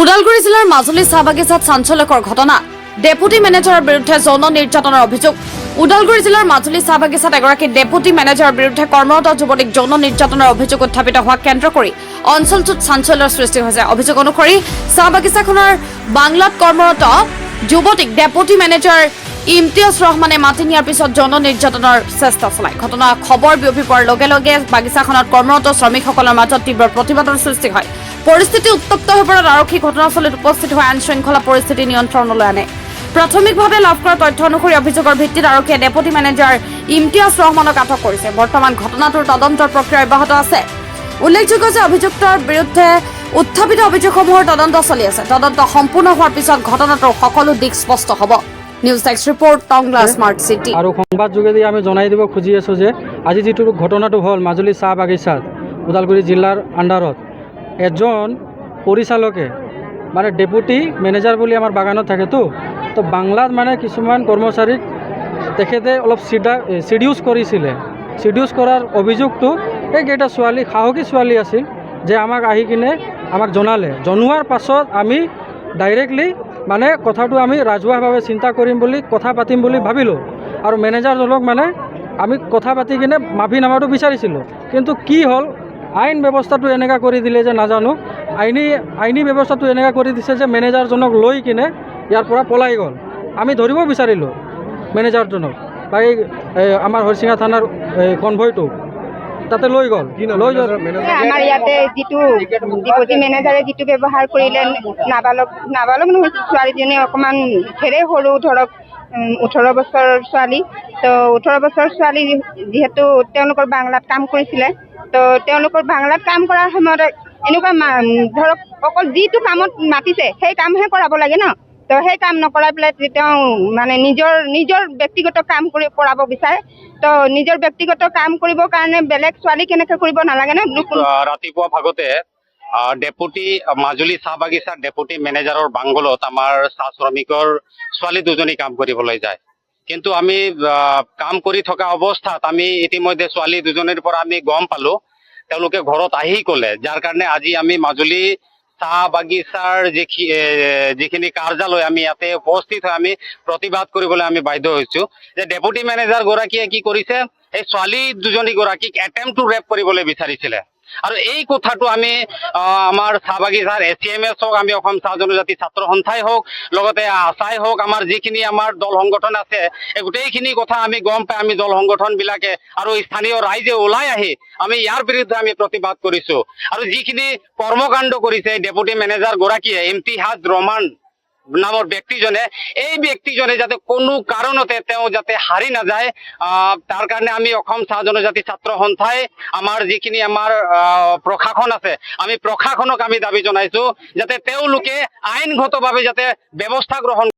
ওদালগুৰি জিলাৰ মাজুলী চাহ বাগিচাত চাঞ্চল্যকৰ ঘটনা। ডেপুটি মেনেজাৰৰ বিৰুদ্ধে যৌন নিৰ্যাতনৰ অভিযোগ। ওদালগুৰি জিলাৰ মাজুলী চাহ বাগিচাত এগৰাকী ডেপুটি মেনেজাৰৰ বিৰুদ্ধে কৰ্মৰত যুৱতীক যৌন নিৰ্যাতনৰ অভিযোগ উত্থাপিত হোৱা কেন্দ্ৰ কৰি অঞ্চলটোত চাঞ্চল্যৰ সৃষ্টি হৈছে। অভিযোগ অনুসৰি চাহ বাগিচাখনৰ বাংলাত কৰ্মৰত যুৱতীক ডেপুটি মেনেজাৰ ইমতিয়াজ ৰহমানে মাতি নিয়াৰ পিছত যৌন নিৰ্যাতনৰ চেষ্টা চলায়। ঘটনা খবৰ বিয়পি পোৱাৰ লগে লগে বাগিচাখনত কৰ্মৰত শ্ৰমিকসকলৰ মাজত তীব্ৰ প্ৰতিবাদৰ সৃষ্টি হয়। পৰিস্থিতি উত্তপ্ত হৈ পৰাত আৰক্ষী ঘটনাস্থলীত উপস্থিত হৈ আইন শৃংখলা পৰিস্থিতি নিয়ন্ত্ৰণলৈ আনে। প্ৰাথমিকভাৱে লাভ কৰা তথ্য অনুসৰি অভিযোগৰ ভিত্তিত আৰক্ষীয়ে ডেপুটি মেনেজাৰ ইমতিয়াজ ৰহমানক আটক কৰিছে। বৰ্তমান ঘটনাটোৰ তদন্তৰ প্ৰক্ৰিয়া অব্যাহত আছে। উল্লেখযোগ্য যে অভিযুক্তৰ বিৰুদ্ধে উত্থাপিত অভিযোগসমূহৰ তদন্ত চলি আছে। তদন্ত সম্পূৰ্ণ হোৱাৰ পিছত ঘটনাটোৰ সকলো দিশ স্পষ্ট হ'ব। News desk report Tangla smart city. আৰু সংবাদ যোগেদি আমি জনাই দিব খুজি আছোঁ যে আজি যিটো ঘটনাটো হ'ল মাজুলী চাহ বাগিচাত ওদালগুৰি জিলাৰ আণ্ডাৰত এজন পৰিচালকে মানে ডেপুটি মেনেজাৰ বুলি আমাৰ বাগানত থাকেতো, তো বাংলাত মানে কিছুমান কৰ্মচাৰীক তেখেতে অলপ চিডিউচ কৰিছিলে। চিডিউচ কৰাৰ অভিযোগটো এইকেইটা ছোৱালী সাহসী ছোৱালী আছিল যে আমাক আহি কিনে আমাক জনোৱাৰ পাছত আমি ডাইৰেক্টলি মানে কথাটো আমি ৰাজহুৱাভাৱে চিন্তা কৰিম বুলি কথা পাতিম বুলি ভাবিলোঁ। আৰু মেনেজাৰজনক মানে আমি কথা পাতি কিনে মাফি নামাটো বিচাৰিছিলোঁ। কিন্তু কি হ'ল, আইন ব্যৱস্থাটো এনেকুৱা কৰি দিলে যে নাজানো, আইনী ব্যৱস্থাটো এনেকুৱা কৰি দিছে যে মেনেজাৰজনক লৈ কিনে ইয়াৰ পৰা পলাই গ'ল। আমি ধৰিব বিচাৰিলোঁ মেনেজাৰজনক বা এই আমাৰ হৰিচিঙা থানাৰ কনভয়টো তাতে লৈ গ'ল। আমাৰ ইয়াতে যিটো ডিপুটি মেনেজাৰে যিটো ব্যৱহাৰ কৰিলে, নাবালক নহয়, ছোৱালীজনী অকণমান ধেৰে সৰু, ধৰক 18 বছৰৰ ছোৱালী। তো 18 বছৰৰ ছোৱালী যিহেতু তেওঁলোকৰ বাংলাত কাম কৰিছিলে, তো তেওঁলোকৰ বাংলাত কাম কৰাৰ সময়ত এনেকুৱা ধৰক অকল যিটো কামত মাতিছে সেই কামহে কৰাব লাগে ন। তো সেই কাম নকৰাই পেলাই তেওঁ মানে নিজৰ ব্যক্তিগত কাম কৰি কৰাব বিচাৰে। তো নিজৰ ব্যক্তিগত কাম কৰিবৰ কাৰণে বেলেগ ছোৱালী কেনেকৈ কৰিব নালাগে ন। ৰাতিপুৱা ভাগতে ডেপুটি মাজুলী চাহ বাগিচাৰ ডেপুটি মেনেজাৰৰ বাংগলত আমাৰ চাহ শ্ৰমিকৰ ছোৱালী দুজনী কাম কৰিবলৈ যায়। কিন্তু আমি কাম কৰি থকা অৱস্থাত আমি ইতিমধ্যে ছোৱালী দুজনীৰ পৰা আমি গম পালো তেওঁলোকে ঘৰত আহি ক'লে, যাৰ কাৰণে আজি আমি মাজুলী চাহ বাগিচাৰ যিখিনি কাৰ্যালয় আমি ইয়াতে উপস্থিত হৈ আমি প্ৰতিবাদ কৰিবলৈ আমি বাধ্য হৈছো যে ডেপুটি মেনেজাৰ গৰাকীয়ে কি কৰিছে, এই ছোৱালী দুজনী গৰাকীক এটেম্প টু ৰেপ কৰিবলৈ বিচাৰিছিলে। আৰু এই কথাটো আমি আমাৰ চাহ বাগিচাৰ ACMS হওক, আমি অসম চাহ জনজাতি ছাত্ৰ সন্থাই হওক, লগতে আছাই হওক, আমাৰ যিখিনি আমাৰ দল সংগঠন আছে, এই গোটেইখিনি কথা আমি গম পাই আমি দল সংগঠন বিলাকে আৰু স্থানীয় ৰাইজে ওলাই আহি আমি ইয়াৰ বিৰুদ্ধে আমি প্ৰতিবাদ কৰিছো। আৰু যিখিনি কৰ্মকাণ্ড কৰিছে ডেপুটি মেনেজাৰ গৰাকীয়ে, ইমতিয়াজ ৰহমান নামৰ ব্যক্তিজনে, এই ব্যক্তিজনে যাতে কোনো কাৰণতে তেওঁ যাতে হাৰি নাযায়, তাৰ কাৰণে আমি অসম চাহ জনজাতি ছাত্ৰ সন্থাই আমাৰ যিখিনি আমাৰ প্ৰশাসন আছে, আমি প্ৰশাসনক আমি দাবী জনাইছো যাতে তেওঁলোকে আইনগতভাৱে যাতে ব্যৱস্থা গ্ৰহণ